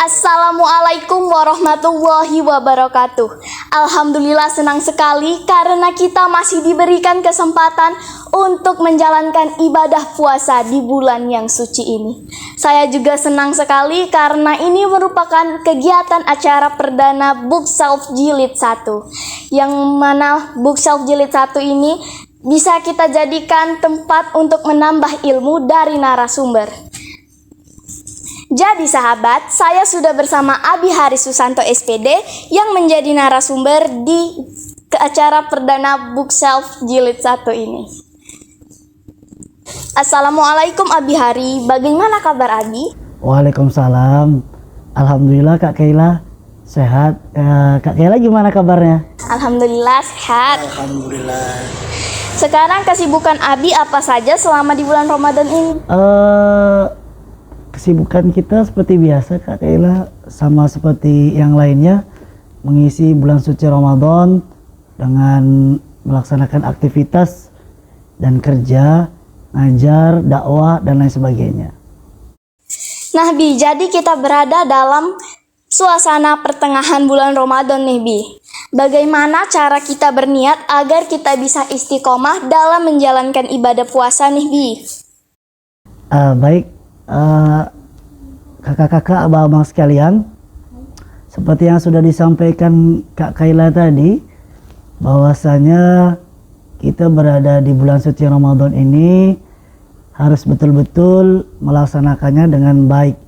Assalamualaikum warahmatullahi wabarakatuh. Alhamdulillah senang sekali karena kita masih diberikan kesempatan untuk menjalankan ibadah puasa di bulan yang suci ini. Saya juga senang sekali karena ini merupakan kegiatan acara perdana Bookshelf Jilid 1, yang mana Bookshelf Jilid 1 ini bisa kita jadikan tempat untuk menambah ilmu dari narasumber. Jadi sahabat, saya sudah bersama Abi Haris Susanto SPD yang menjadi narasumber di acara perdana Bookshelf Jilid 1 ini. Assalamualaikum Abi Hari, bagaimana kabar Abi? Waalaikumsalam. Alhamdulillah Kak Kaila sehat. Kak Kaila gimana kabarnya? Alhamdulillah sehat. Alhamdulillah. Sekarang kesibukan Abi apa saja selama di bulan Ramadan ini? Kesibukan kita seperti biasa Kak Kaila, sama seperti yang lainnya, mengisi bulan suci Ramadan dengan melaksanakan aktivitas dan kerja, ngajar, dakwah dan lain sebagainya. Nah Bi, jadi kita berada dalam suasana pertengahan bulan Ramadan nih Bi. Bagaimana cara kita berniat agar kita bisa istiqomah dalam menjalankan ibadah puasa nih Bi? Baik, kakak-kakak, abang-abang sekalian, seperti yang sudah disampaikan Kak Kaila tadi, bahwasanya kita berada di bulan suci Ramadan ini harus betul-betul melaksanakannya dengan baik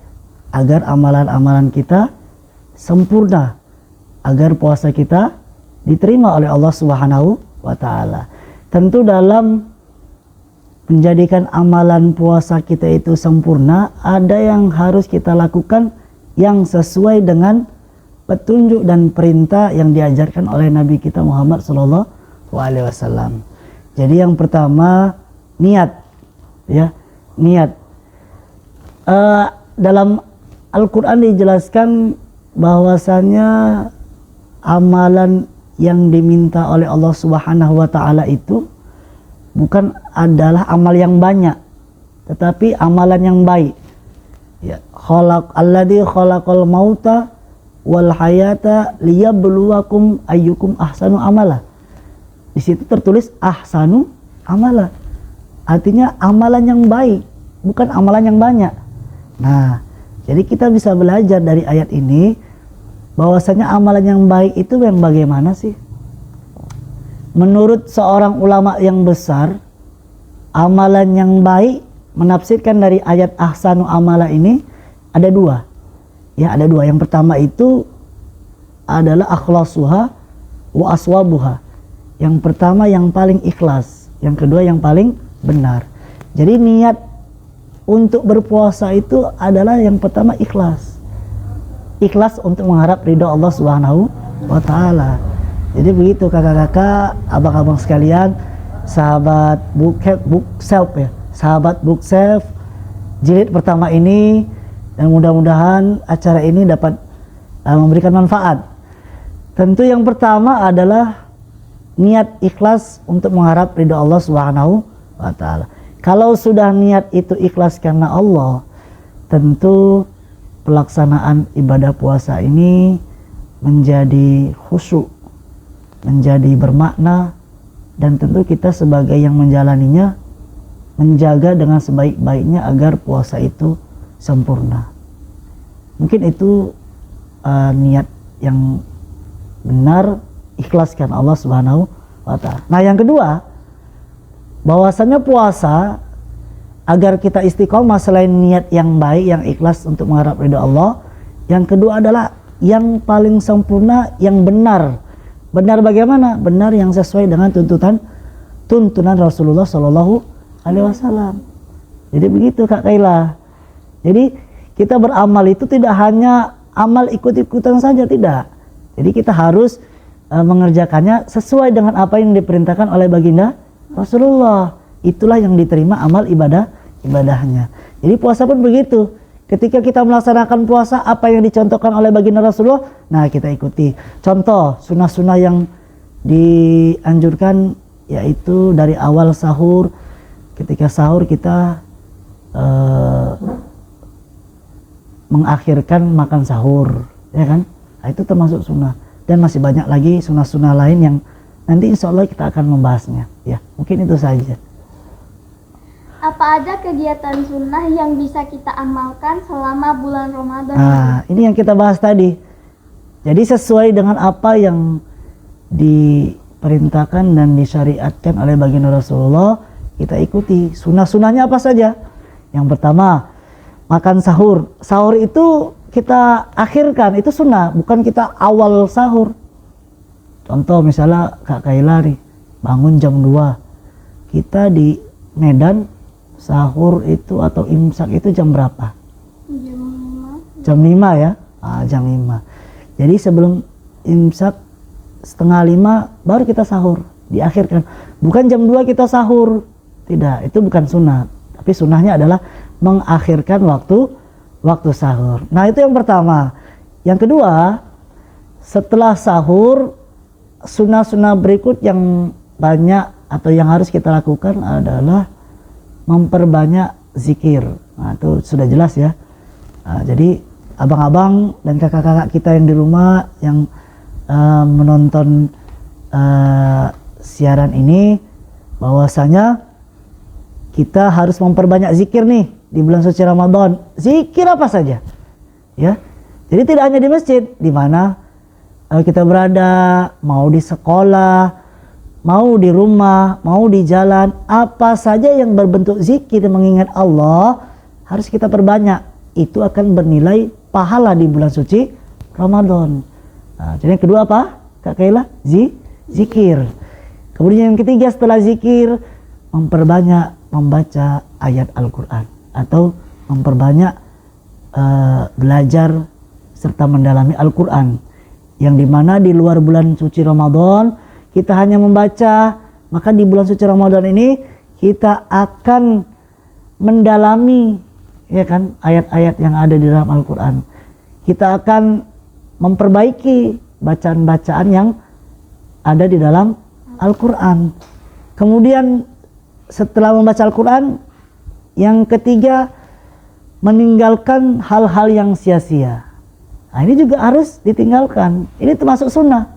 agar amalan-amalan kita sempurna, agar puasa kita diterima oleh Allah Subhanahu wa Ta'ala. Tentu dalam menjadikan amalan puasa kita itu sempurna, ada yang harus kita lakukan yang sesuai dengan petunjuk dan perintah yang diajarkan oleh Nabi kita Muhammad SAW. Jadi yang pertama, niat, ya, niat. Dalam Al-Quran dijelaskan bahwasanya amalan yang diminta oleh Allah Subhanahu wa Ta'ala itu bukan adalah amal yang banyak, tetapi amalan yang baik. Ya, alladzi khalaqal mauta wal hayata liyabluwakum ayyukum ahsanu amala. Di situ tertulis ahsanu amala. Artinya amalan yang baik, bukan amalan yang banyak. Nah, jadi kita bisa belajar dari ayat ini bahwasanya amalan yang baik itu yang bagaimana sih? Menurut seorang ulama yang besar, amalan yang baik menafsirkan dari ayat ahsanu amala ini ada dua. Ya, ada dua. Yang pertama itu adalah akhlasuha wa aswabuha. Yang pertama yang paling ikhlas, yang kedua yang paling benar. Jadi niat untuk berpuasa itu adalah yang pertama ikhlas. Ikhlas untuk mengharap ridha Allah Subhanahu wa Ta'ala. Jadi begitu kakak-kakak, abang-abang sekalian, sahabat Bookshelf ya, sahabat Bookshelf jilid pertama ini, dan mudah-mudahan acara ini dapat memberikan manfaat. Tentu yang pertama adalah niat ikhlas untuk mengharap ridha Allah Subhanahu wa Ta'ala. Kalau sudah niat itu ikhlas karena Allah, tentu pelaksanaan ibadah puasa ini menjadi khusyuk, menjadi bermakna, dan tentu kita sebagai yang menjalaninya menjaga dengan sebaik-baiknya agar puasa itu sempurna. Mungkin itu niat yang benar, ikhlaskan Allah Subhanahu wa Ta'ala. Nah yang kedua, bahwasanya puasa agar kita istiqomah, selain niat yang baik, yang ikhlas untuk mengharap ridha Allah, yang kedua adalah yang paling sempurna, yang benar. Benar bagaimana? Benar yang sesuai dengan tuntunan Rasulullah SAW. Jadi begitu Kak Kaila. Jadi kita beramal itu tidak hanya amal ikut-ikutan saja, tidak. Jadi kita harus mengerjakannya sesuai dengan apa yang diperintahkan oleh baginda Rasulullah. Itulah yang diterima amal ibadahnya. Jadi puasa pun begitu. Ketika kita melaksanakan puasa, apa yang dicontohkan oleh baginda Rasulullah, nah kita ikuti. Contoh sunnah-sunnah yang dianjurkan yaitu dari awal sahur. Ketika sahur kita mengakhirkan makan sahur, ya kan? Nah, itu termasuk sunnah. Dan masih banyak lagi sunnah-sunnah lain yang nanti insya Allah kita akan membahasnya. Ya, mungkin itu saja. Apa aja kegiatan sunnah yang bisa kita amalkan selama bulan Ramadan? Nah, ini yang kita bahas tadi. Jadi sesuai dengan apa yang diperintahkan dan disyariatkan oleh baginda Rasulullah, kita ikuti. Sunnah-sunnahnya apa saja? Yang pertama, makan sahur. Sahur itu kita akhirkan, itu sunnah, bukan kita awal sahur. Contoh misalnya Kak Kaila nih, bangun jam 2. Kita di Medan sahur itu atau imsak itu jam berapa? Jam 5 ya? Jam 5. Jadi sebelum imsak 4:30 baru kita sahur, diakhirkan. Bukan jam 2 kita sahur. Tidak, itu bukan sunnah. Tapi sunnahnya adalah mengakhirkan waktu sahur. Nah, itu yang pertama. Yang kedua, setelah sahur, sunnah-sunnah berikut yang banyak atau yang harus kita lakukan adalah memperbanyak zikir. Nah, itu sudah jelas ya. Nah, jadi abang-abang dan kakak-kakak kita yang di rumah yang menonton siaran ini, bahwasanya kita harus memperbanyak zikir nih di bulan suci Ramadan. Zikir apa saja, ya. Jadi tidak hanya di masjid, di mana kita berada, mau di sekolah, mau di rumah, mau di jalan, apa saja yang berbentuk zikir mengingat Allah harus kita perbanyak. Itu akan bernilai pahala di bulan suci Ramadan. Nah, jadi yang kedua apa, Kak Kaila? Zikir. Kemudian yang ketiga setelah zikir, memperbanyak membaca ayat Al-Quran atau memperbanyak belajar serta mendalami Al-Quran, yang dimana di luar bulan suci Ramadan kita hanya membaca, maka di bulan suci Ramadan ini kita akan mendalami, ya kan, ayat-ayat yang ada di dalam Al-Quran. Kita akan memperbaiki bacaan-bacaan yang ada di dalam Al-Quran. Kemudian setelah membaca Al-Quran, yang ketiga, meninggalkan hal-hal yang sia-sia. Nah, ini juga harus ditinggalkan. Ini termasuk sunnah.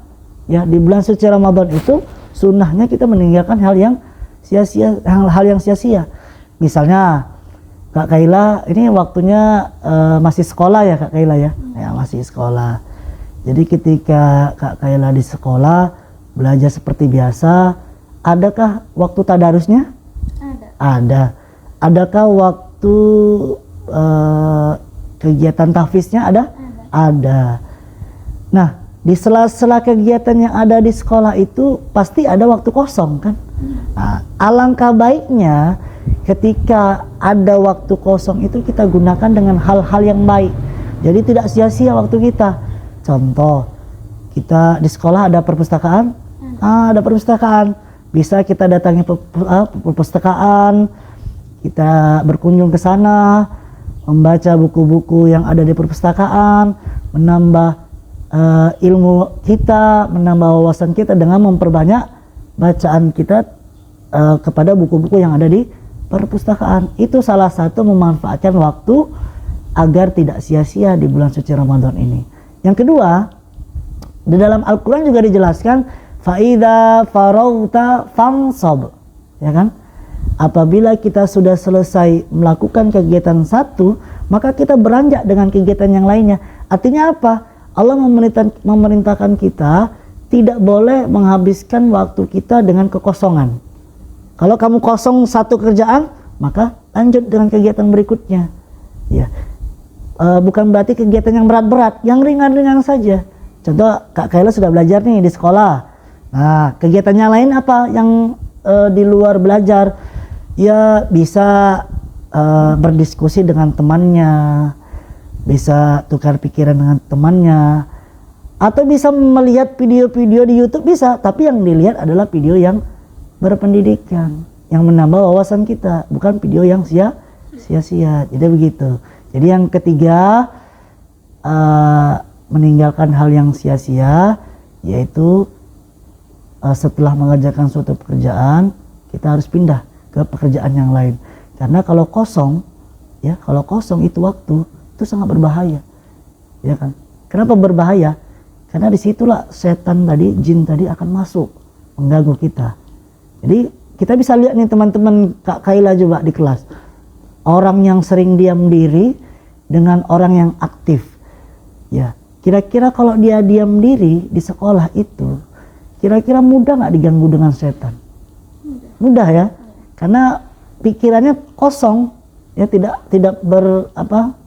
Ya, di bulan suci Ramadan itu sunnahnya kita meninggalkan hal yang sia-sia, hal yang sia-sia. Misalnya Kak Kaila ini waktunya masih sekolah ya, Kak Kaila ya. Ya, masih sekolah. Jadi ketika Kak Kaila di sekolah belajar seperti biasa, adakah waktu tadarusnya? Ada. Adakah waktu kegiatan tahfiznya? Ada. Nah, di sela-sela kegiatan yang ada di sekolah itu pasti ada waktu kosong kan? Nah, alangkah baiknya ketika ada waktu kosong itu kita gunakan dengan hal-hal yang baik. Jadi tidak sia-sia waktu kita. Contoh, kita di sekolah ada perpustakaan? Ada perpustakaan. Bisa kita datangi perpustakaan, kita berkunjung ke sana, membaca buku-buku yang ada di perpustakaan, menambah ilmu kita, menambah wawasan kita dengan memperbanyak bacaan kita kepada buku-buku yang ada di perpustakaan. Itu salah satu memanfaatkan waktu agar tidak sia-sia di bulan suci Ramadan ini. Yang kedua, di dalam Al-Quran juga dijelaskan Fa'idha farauta fansab, ya kan? Apabila kita sudah selesai melakukan kegiatan satu, maka kita beranjak dengan kegiatan yang lainnya. Artinya apa? Allah memerintahkan kita tidak boleh menghabiskan waktu kita dengan kekosongan. Kalau kamu kosong satu kerjaan, maka lanjut dengan kegiatan berikutnya. Ya, bukan berarti kegiatan yang berat-berat, yang ringan-ringan saja. Contoh, Kak Kaila sudah belajar nih di sekolah. Nah, kegiatannya lain apa yang di luar belajar? Ya, bisa berdiskusi dengan temannya, bisa tukar pikiran dengan temannya, atau bisa melihat video-video di YouTube, bisa. Tapi yang dilihat adalah video yang berpendidikan, yang menambah wawasan kita, bukan video yang sia-sia. Jadi begitu. Jadi yang ketiga, meninggalkan hal yang sia-sia, yaitu setelah mengerjakan suatu pekerjaan, kita harus pindah ke pekerjaan yang lain. Karena kalau kosong, ya, kalau kosong itu waktu, itu sangat berbahaya, ya kan? Kenapa berbahaya? Karena disitulah setan tadi, jin tadi akan masuk mengganggu kita. Jadi kita bisa lihat nih teman-teman, Kak Kaila juga di kelas, orang yang sering diam diri dengan orang yang aktif. Ya, kira-kira kalau dia diam diri di sekolah itu, kira-kira mudah nggak diganggu dengan setan? Mudah ya, karena pikirannya kosong, ya tidak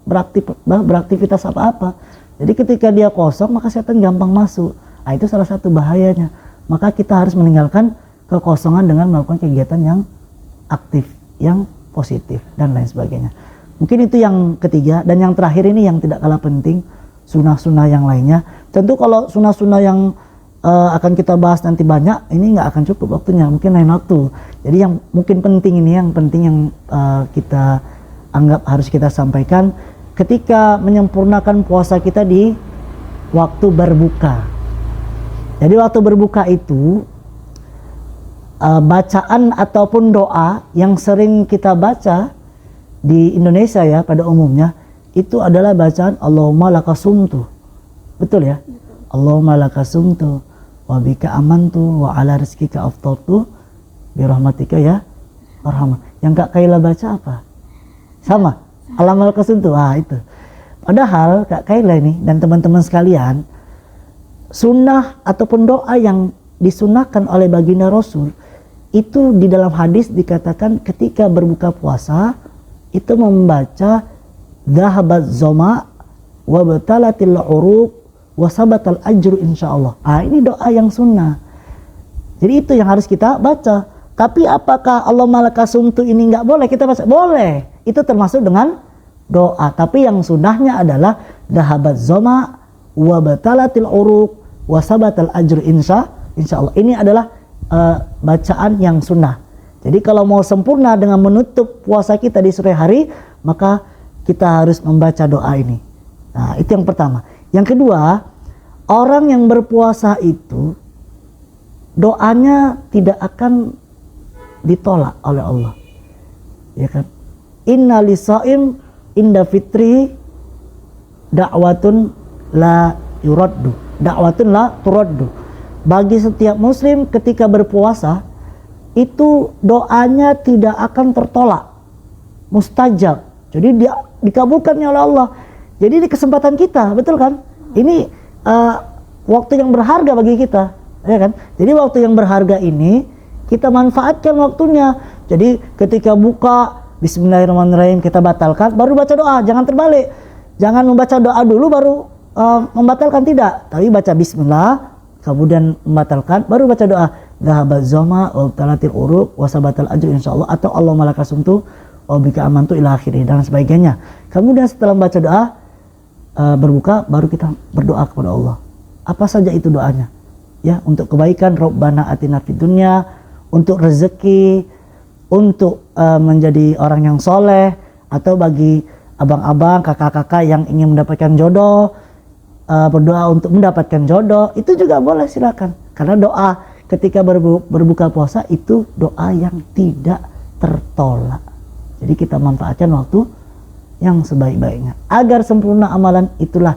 beraktivitas apa-apa. Jadi ketika dia kosong maka setan gampang masuk. Nah, itu salah satu bahayanya. Maka kita harus meninggalkan kekosongan dengan melakukan kegiatan yang aktif, yang positif dan lain sebagainya. Mungkin itu yang ketiga. Dan yang terakhir ini yang tidak kalah penting, sunnah-sunnah yang lainnya. Tentu kalau sunnah-sunnah yang akan kita bahas nanti banyak, ini nggak akan cukup waktunya, mungkin lain waktu. Jadi yang mungkin penting ini, yang penting yang kita anggap harus kita sampaikan ketika menyempurnakan puasa kita di waktu berbuka. Jadi waktu berbuka itu bacaan ataupun doa yang sering kita baca di Indonesia ya pada umumnya itu adalah bacaan Allahumma lakasumtu. Betul ya? Allahumma lakasumtu wa bika amantu wa ala rizkika aftartu bi rahmatika ya arhamah. Yang Kak Kaila baca apa? Sama. Allahumma lakasumtu. Itu. Padahal Kak Kaila ini dan teman-teman sekalian, sunnah ataupun doa yang disunahkan oleh baginda Rasul itu di dalam hadis dikatakan ketika berbuka puasa itu membaca dhahabat zoma wa batalatil uruq wa sabatal ajru insyaallah. Ini doa yang sunnah. Jadi itu yang harus kita baca. Tapi apakah Allahumma lakasumtu ini nggak boleh kita baca? Boleh. Itu termasuk dengan doa. Tapi yang sunnahnya adalah dhahabat zoma wa batalatil uruq wa sabatal ajru insyaallah. Ini adalah bacaan yang sunnah. Jadi kalau mau sempurna dengan menutup puasa kita di sore hari, maka kita harus membaca doa ini. Nah, itu yang pertama. Yang kedua, orang yang berpuasa itu doanya tidak akan ditolak oleh Allah. Ya kan? Inna lisaim inda fitri da'watun la yuraddu. Da'watun la turaddu. Bagi setiap muslim ketika berpuasa itu doanya tidak akan tertolak, mustajab. Jadi dia dikabulkannya oleh Allah. Jadi ini kesempatan kita, betul kan? Ini waktu yang berharga bagi kita, ya kan? Jadi waktu yang berharga ini kita manfaatkan waktunya. Jadi ketika buka Bismillahirrahmanirrahim kita batalkan, baru baca doa, jangan terbalik. Jangan membaca doa dulu baru membatalkan, tidak. Tapi baca Bismillah, kemudian membatalkan, baru baca doa dhahabat zoma wa talatil uruq wa sabatal ajru insyaallah, atau Allahumma lakasumtu wa bika amantu ila akhirih dan sebagainya. Kemudian setelah membaca doa berbuka, baru kita berdoa kepada Allah. Apa saja itu doanya? Ya, untuk kebaikan, Rabbana atina fid dunya, untuk rezeki, untuk menjadi orang yang soleh, atau bagi abang-abang, kakak-kakak yang ingin mendapatkan jodoh, berdoa untuk mendapatkan jodoh, itu juga boleh, silakan. Karena doa ketika berbuka puasa itu doa yang tidak tertolak. Jadi kita manfaatkan waktu yang sebaik-baiknya agar sempurna amalan. Itulah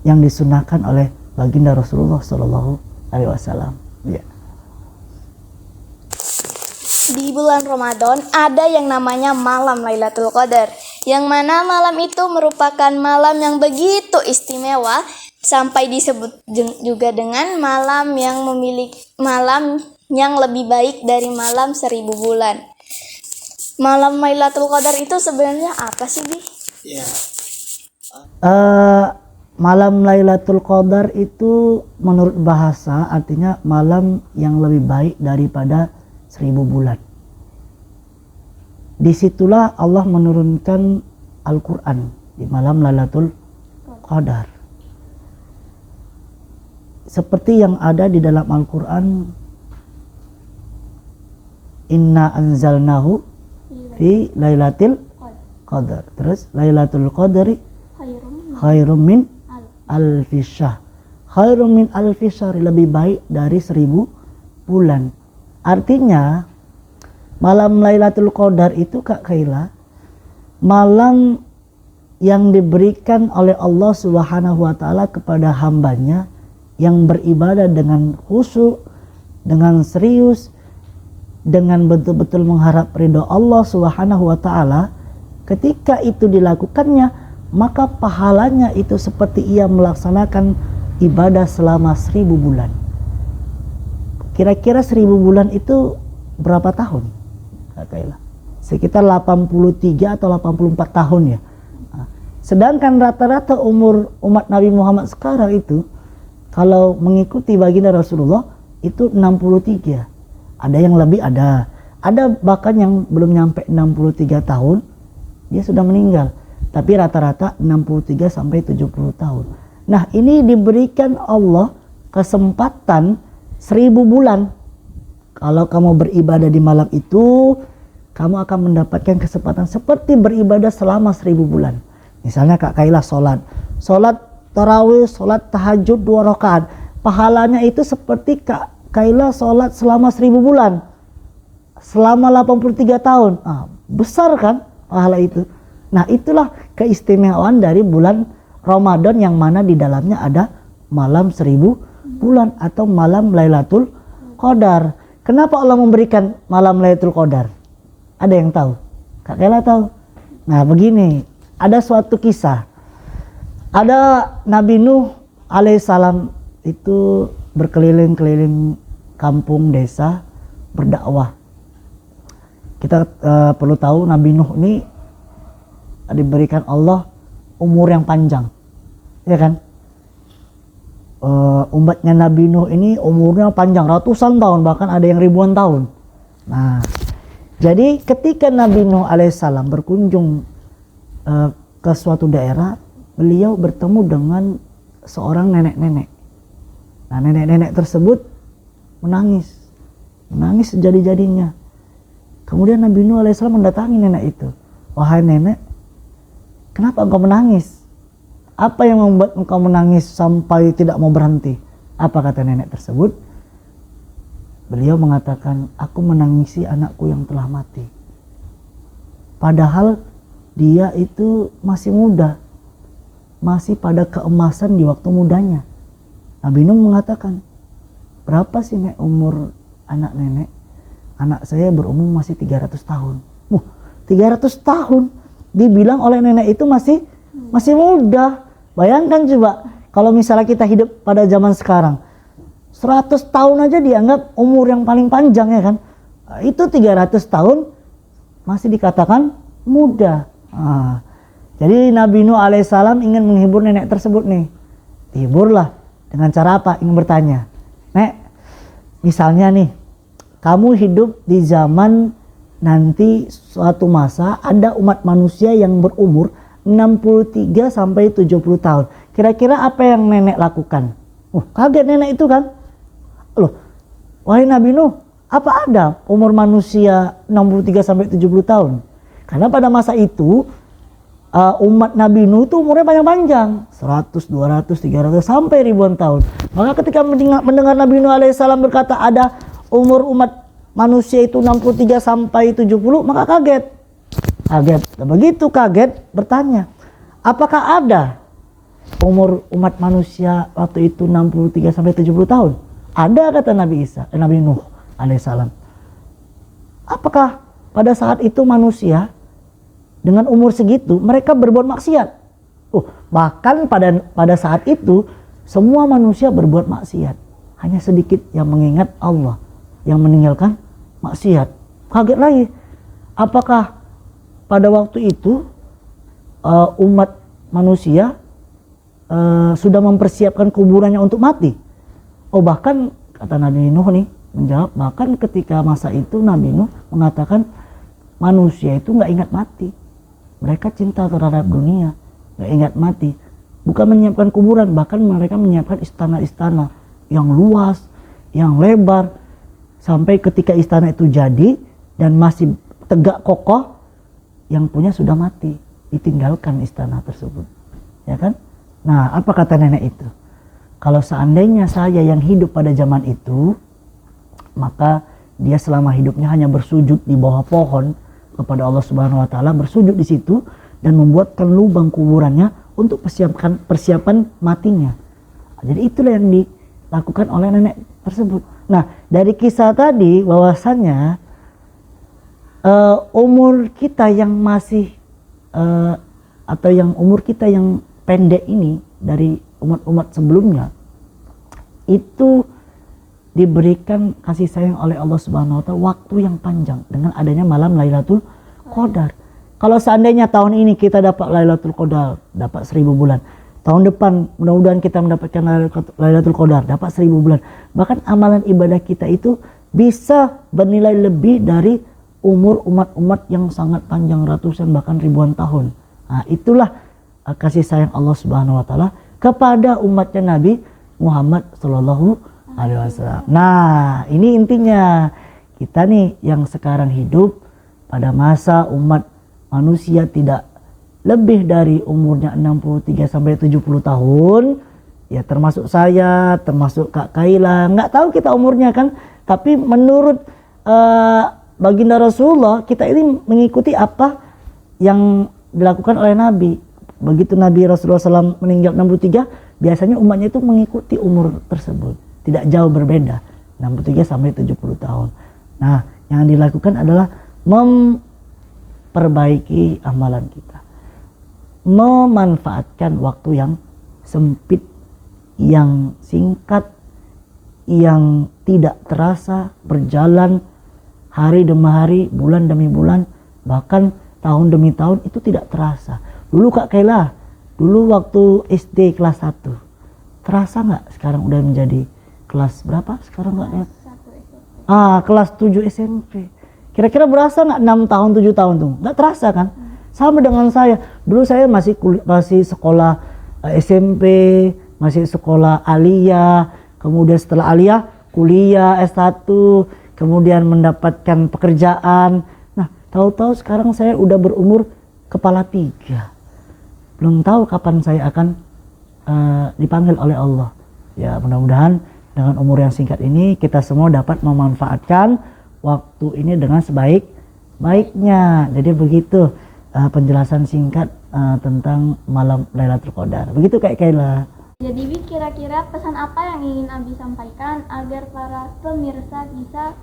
yang disunahkan oleh baginda Rasulullah Shallallahu Alaihi Wasallam. Ya. Di bulan Ramadan ada yang namanya malam Lailatul Qadar, yang mana malam itu merupakan malam yang begitu istimewa sampai disebut juga dengan malam yang lebih baik dari malam 1000 bulan. Malam Lailatul Qadar itu sebenarnya apa sih, Bi? Ya. Malam Lailatul Qadar itu menurut bahasa artinya malam yang lebih baik daripada 1000 bulan. Disitulah Allah menurunkan Al-Quran di malam Lailatul Qadar. Seperti yang ada di dalam Al-Quran, Inna anzalnahu fi Lailatul Qadar. Terus Lailatul Qadri khairum min alfi syahr. Khairum min alfi syahr, lebih baik dari 1000 bulan. Artinya malam Lailatul Qadar itu, Kak Kaila, malam yang diberikan oleh Allah Subhanahu wa taala kepada hambanya yang beribadah dengan khusyuk, dengan serius, dengan betul-betul mengharap ridho Allah Subhanahu wa taala. Ketika itu dilakukannya, maka pahalanya itu seperti ia melaksanakan ibadah selama 1000 bulan. Kira-kira 1000 bulan itu berapa tahun? Sekitar 83 atau 84 tahun ya. Sedangkan rata-rata umur umat Nabi Muhammad sekarang itu, kalau mengikuti baginda Rasulullah itu 63. Ada yang lebih, ada bahkan yang belum nyampe 63 tahun dia sudah meninggal. Tapi rata-rata 63 sampai 70 tahun. Nah, ini diberikan Allah kesempatan 1000 bulan. Kalau kamu beribadah di malam itu, kamu akan mendapatkan kesempatan seperti beribadah selama 1000 bulan. Misalnya Kak Kaila sholat tarawih, sholat tahajud 2 rakaat, pahalanya itu seperti Kak Kaila sholat selama 1000 bulan, selama 83 tahun. Besar kan pahala itu. Nah, itulah keistimewaan dari bulan Ramadan yang mana di dalamnya ada malam 1000 bulan atau malam Lailatul Qadar. Kenapa Allah memberikan malam Lailatul Qadar? Ada yang tahu? Kak Kaila tahu? Nah, begini, ada suatu kisah. Ada Nabi Nuh alaihissalam itu berkeliling-keliling kampung desa berdakwah. Kita perlu tahu Nabi Nuh ini diberikan Allah umur yang panjang, ya kan? Umatnya Nabi Nuh ini umurnya panjang, ratusan tahun, bahkan ada yang ribuan tahun. Nah, jadi ketika Nabi Nuh alaihissalam berkunjung ke suatu daerah, beliau bertemu dengan seorang nenek-nenek. Nah, nenek-nenek tersebut menangis sejadi-jadinya. Kemudian Nabi Nuh alaihissalam mendatangi nenek itu. Wahai nenek, kenapa engkau menangis? Apa yang membuat engkau menangis sampai tidak mau berhenti? Apa kata nenek tersebut? Beliau mengatakan, aku menangisi anakku yang telah mati. Padahal dia itu masih muda, masih pada keemasan di waktu mudanya. Nabi Nuh mengatakan, berapa sih nek umur anak nenek? Anak saya berumur masih 300 tahun. 300 tahun dibilang oleh nenek itu masih muda. Bayangkan coba kalau misalnya kita hidup pada zaman sekarang, 100 tahun aja dianggap umur yang paling panjang, ya kan? Itu 300 tahun masih dikatakan muda. Jadi Nabi Nuh alaihissalam ingin menghibur nenek tersebut nih. Hiburlah dengan cara apa? Ingin bertanya, Nek, misalnya nih, kamu hidup di zaman nanti suatu masa ada umat manusia yang berumur 63 sampai 70 tahun. Kira-kira apa yang nenek lakukan? Kaget nenek itu kan. Loh, wahai Nabi Nuh, apa ada umur manusia 63 sampai 70 tahun? Karena pada masa itu umat Nabi Nuh itu umurnya panjang-panjang, 100, 200, 300 sampai ribuan tahun. Maka ketika mendengar Nabi Nuh alaihissalam berkata ada umur umat manusia itu 63 sampai 70, maka kaget. Begitu kaget bertanya, apakah ada umur umat manusia waktu itu 63 sampai 70 tahun? Ada, kata Nabi Nuh alaihissalam. Apakah pada saat itu manusia dengan umur segitu mereka berbuat maksiat? Bahkan pada saat itu semua manusia berbuat maksiat. Hanya sedikit yang mengingat Allah, yang meninggalkan maksiat. Kaget lagi. Apakah pada waktu itu umat manusia sudah mempersiapkan kuburannya untuk mati? Bahkan kata Nabi Nuh nih menjawab, bahkan ketika masa itu Nabi Nuh mengatakan manusia itu nggak ingat mati. Mereka cinta terhadap dunia, nggak ingat mati. Bukan menyiapkan kuburan, bahkan mereka menyiapkan istana-istana yang luas, yang lebar, sampai ketika istana itu jadi dan masih tegak kokoh, yang punya sudah mati, ditinggalkan istana tersebut, ya kan? Nah, apa kata nenek itu? Kalau seandainya saya yang hidup pada zaman itu, maka dia selama hidupnya hanya bersujud di bawah pohon kepada Allah Subhanahu wa taala, bersujud di situ dan membuatkan lubang kuburannya untuk persiapan matinya. Jadi itulah yang dilakukan oleh nenek tersebut. Nah, dari kisah tadi bahwasannya umur kita yang masih atau yang umur kita yang pendek ini dari umat-umat sebelumnya itu diberikan kasih sayang oleh Allah Subhanahu wa taala waktu yang panjang dengan adanya malam Lailatul Qadar. Kalau seandainya tahun ini kita dapat Lailatul Qadar, dapat 1000 bulan. Tahun depan mudah-mudahan kita mendapatkan Lailatul Qadar, dapat 1000 bulan. Bahkan amalan ibadah kita itu bisa bernilai lebih dari umur umat-umat yang sangat panjang, ratusan bahkan ribuan tahun. Nah, itulah kasih sayang Allah Subhanahu wa taala kepada umatnya Nabi Muhammad sallallahu alaihi wasallam. Nah, ini intinya. Kita nih yang sekarang hidup pada masa umat manusia tidak lebih dari umurnya 63 sampai 70 tahun, ya termasuk saya, termasuk Kak Kaila, nggak tahu kita umurnya kan, tapi menurut baginda Rasulullah kita ini mengikuti apa yang dilakukan oleh Nabi. Begitu Nabi Rasulullah SAW meninggal 63, biasanya umatnya itu mengikuti umur tersebut, tidak jauh berbeda, 63 sampai 70 tahun. Nah, yang dilakukan adalah memperbaiki amalan kita, memanfaatkan waktu yang sempit, yang singkat, yang tidak terasa, berjalan hari demi hari, bulan demi bulan, bahkan tahun demi tahun itu tidak terasa. Dulu Kak Kaila, dulu waktu SD kelas 1, terasa nggak sekarang udah menjadi kelas berapa? Sekarang nggak ya? Kelas 7 SMP. Kira-kira berasa nggak 6 tahun, 7 tahun tuh? Nggak terasa kan? Sama dengan saya. Dulu saya masih sekolah SMP, masih sekolah aliyah, kemudian setelah aliyah kuliah S1, kemudian mendapatkan pekerjaan. Nah, tahu-tahu sekarang saya udah berumur kepala 3. Belum tahu kapan saya akan dipanggil oleh Allah. Ya, mudah-mudahan dengan umur yang singkat ini kita semua dapat memanfaatkan waktu ini dengan sebaik-baiknya. Jadi begitu penjelasan singkat tentang malam Lailatul Qadar. Begitu Kak Kaila. Jadi Bi, kira-kira pesan apa yang ingin Abi sampaikan agar para pemirsa bisa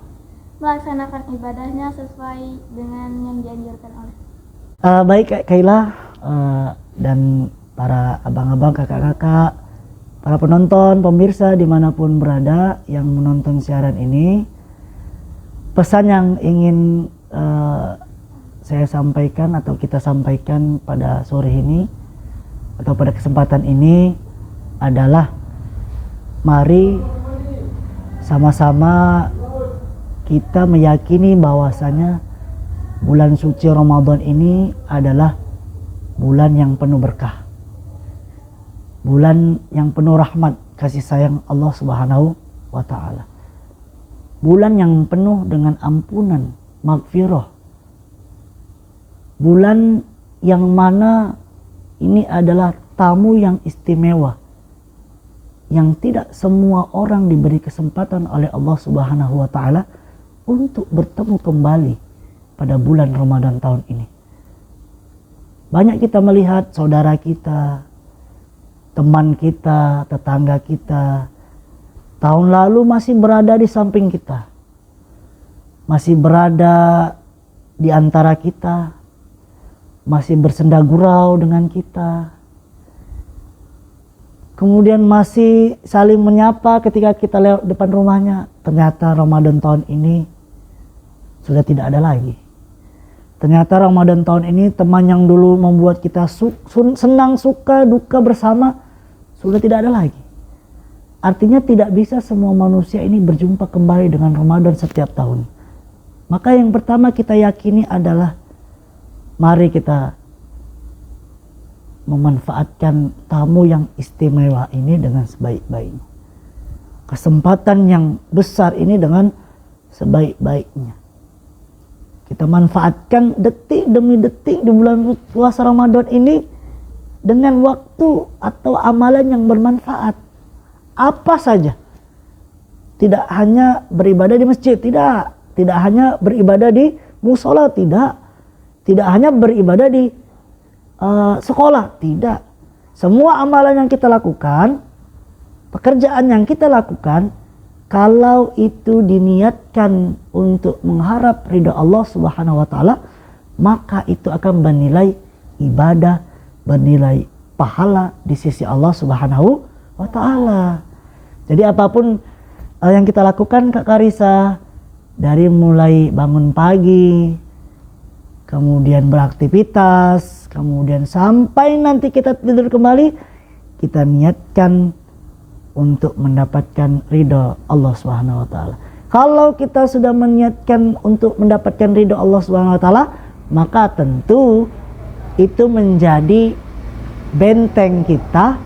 melaksanakan ibadahnya sesuai dengan yang dianjurkan oleh baik Kak Kaila dan para abang-abang, kakak-kakak, para penonton, pemirsa dimanapun berada yang menonton siaran ini, pesan yang ingin saya sampaikan atau kita sampaikan pada sore ini atau pada kesempatan ini adalah mari sama-sama kita meyakini bahwasanya bulan suci Ramadan ini adalah bulan yang penuh berkah, bulan yang penuh rahmat kasih sayang Allah Subhanahu wa taala, bulan yang penuh dengan ampunan, maghfirah, bulan yang mana ini adalah tamu yang istimewa yang tidak semua orang diberi kesempatan oleh Allah Subhanahu wa taala untuk bertemu kembali pada bulan Ramadan tahun ini. Banyak kita melihat saudara kita, teman kita, tetangga kita, tahun lalu masih berada di samping kita, masih berada di antara kita, masih bersenda gurau dengan kita, kemudian masih saling menyapa ketika kita lewat depan rumahnya. Ternyata Ramadan tahun ini sudah tidak ada lagi. Ternyata Ramadan tahun ini teman yang dulu membuat kita senang, suka, duka bersama sudah tidak ada lagi. Artinya tidak bisa semua manusia ini berjumpa kembali dengan Ramadan setiap tahun. Maka yang pertama kita yakini adalah mari kita memanfaatkan tamu yang istimewa ini dengan sebaik-baiknya. Kesempatan yang besar ini dengan sebaik-baiknya. Kita manfaatkan detik demi detik di bulan puasa Ramadan ini dengan waktu atau amalan yang bermanfaat. Apa saja. Tidak hanya beribadah di masjid, tidak. Tidak hanya beribadah di musola, tidak. Tidak hanya beribadah di sekolah, tidak. Semua amalan yang kita lakukan, pekerjaan yang kita lakukan, kalau itu diniatkan untuk mengharap ridha Allah Subhanahu wa taala, maka itu akan bernilai ibadah, bernilai pahala di sisi Allah Subhanahu wa taala. Jadi apapun yang kita lakukan Kak Karissa, dari mulai bangun pagi, kemudian beraktivitas, kemudian sampai nanti kita tidur kembali, kita niatkan untuk mendapatkan ridha Allah Subhanahu wa taala. Kalau kita sudah meniatkan untuk mendapatkan ridha Allah Subhanahu wa taala, maka tentu itu menjadi benteng kita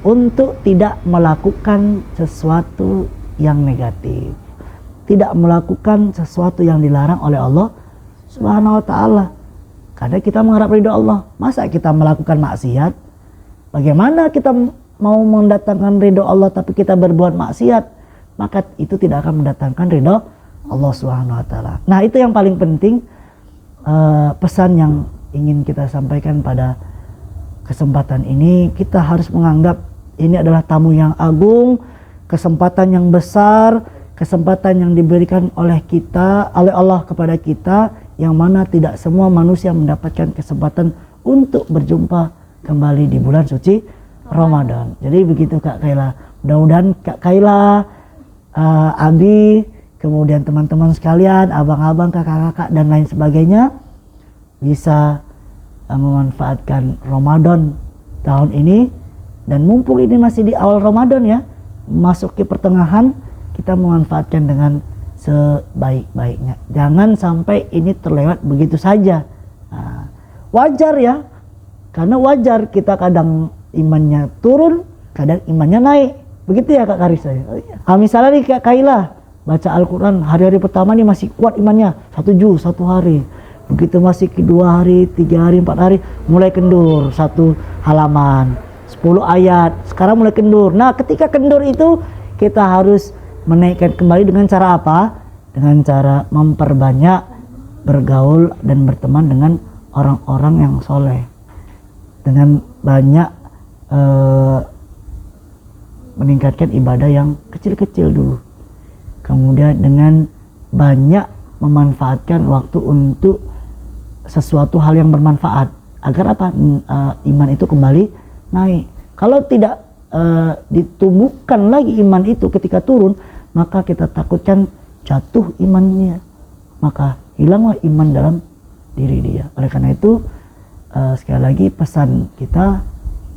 untuk tidak melakukan sesuatu yang negatif, tidak melakukan sesuatu yang dilarang oleh Allah Subhanahu wa taala. Karena kita mengharap ridha Allah. Masa kita melakukan maksiat? Bagaimana kita mau mendatangkan ridha Allah tapi kita berbuat maksiat? Maka itu tidak akan mendatangkan ridha Allah Subhanahu wa taala. Nah, itu yang paling penting, pesan yang ingin kita sampaikan pada kesempatan ini. Kita harus menganggap ini adalah tamu yang agung, kesempatan yang besar, kesempatan yang diberikan oleh kita, oleh Allah kepada kita, yang mana tidak semua manusia mendapatkan kesempatan untuk berjumpa kembali di bulan suci Ramadan. Jadi begitu Kak Kaila. Mudah-mudahan Kak Kaila, Abi, kemudian teman-teman sekalian, abang-abang, kakak-kakak dan lain sebagainya bisa memanfaatkan Ramadan tahun ini. Dan mumpung ini masih di awal Ramadan ya, masuk ke pertengahan, kita memanfaatkan dengan sebaik-baiknya. Jangan sampai ini terlewat begitu saja. Nah, wajar ya, karena wajar kita kadang imannya turun, kadang imannya naik. Begitu ya Kak Karissa. Misalnya nih Kak Kaila baca Al-Quran, hari-hari pertama nih masih kuat imannya, 1 juz 1 hari. Begitu masih ke 2 hari, 3 hari, 4 hari, mulai kendur 1 halaman, 10 ayat, sekarang mulai kendur. Nah, ketika kendur itu kita harus menaikkan kembali dengan cara apa? Dengan cara memperbanyak bergaul dan berteman dengan orang-orang yang soleh, dengan banyak meningkatkan ibadah yang kecil-kecil dulu, kemudian dengan banyak memanfaatkan waktu untuk sesuatu hal yang bermanfaat, agar apa? Iman itu kembali naik. Kalau tidak ditumbuhkan lagi iman itu ketika turun, maka kita takutkan jatuh imannya, maka hilanglah iman dalam diri dia. Oleh karena itu, sekali lagi pesan kita,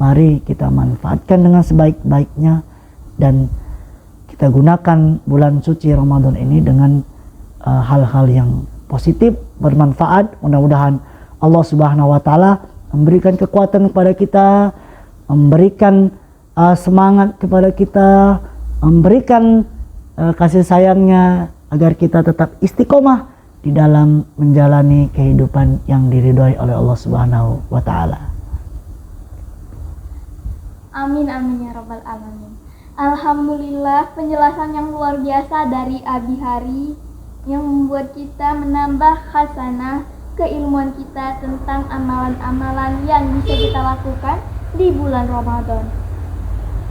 mari kita manfaatkan dengan sebaik-baiknya dan kita gunakan bulan suci Ramadan ini dengan hal-hal yang positif, bermanfaat. Mudah-mudahan Allah Subhanahu wa taala memberikan kekuatan kepada kita, memberikan semangat kepada kita, memberikan kasih sayangnya, agar kita tetap istiqomah di dalam menjalani kehidupan yang diridhoi oleh Allah Subhanahu wa taala. Amin amin ya rabbal alamin. Alhamdulillah, penjelasan yang luar biasa dari Abi Hari yang membuat kita menambah khasanah keilmuan kita tentang amalan-amalan yang bisa kita lakukan di bulan Ramadan.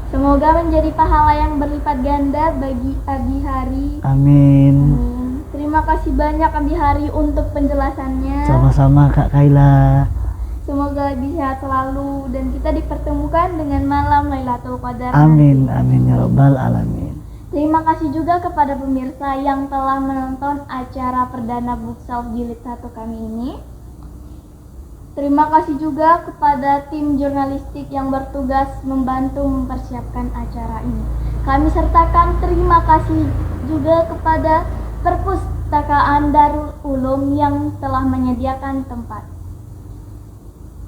Semoga menjadi pahala yang berlipat ganda bagi Abi Hari. Amin. Terima kasih banyak Abi Hari untuk penjelasannya. Sama-sama Kak Kaila. Semoga lebih sehat selalu dan kita dipertemukan dengan malam Lailatul Qadar. Amin, amin ya rabbal alamin. Terima kasih juga kepada pemirsa yang telah menonton acara perdana Bookself Jilid 1 kami ini. Terima kasih juga kepada tim jurnalistik yang bertugas membantu mempersiapkan acara ini. Kami sertakan terima kasih juga kepada Perpustakaan Darul Ulum yang telah menyediakan tempat.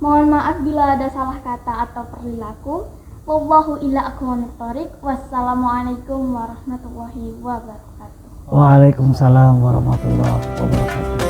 Mohon maaf bila ada salah kata atau perilaku. Wallahu ila aqwamit thoriq. Wassalamualaikum warahmatullahi wabarakatuh. Waalaikumsalam warahmatullahi wabarakatuh.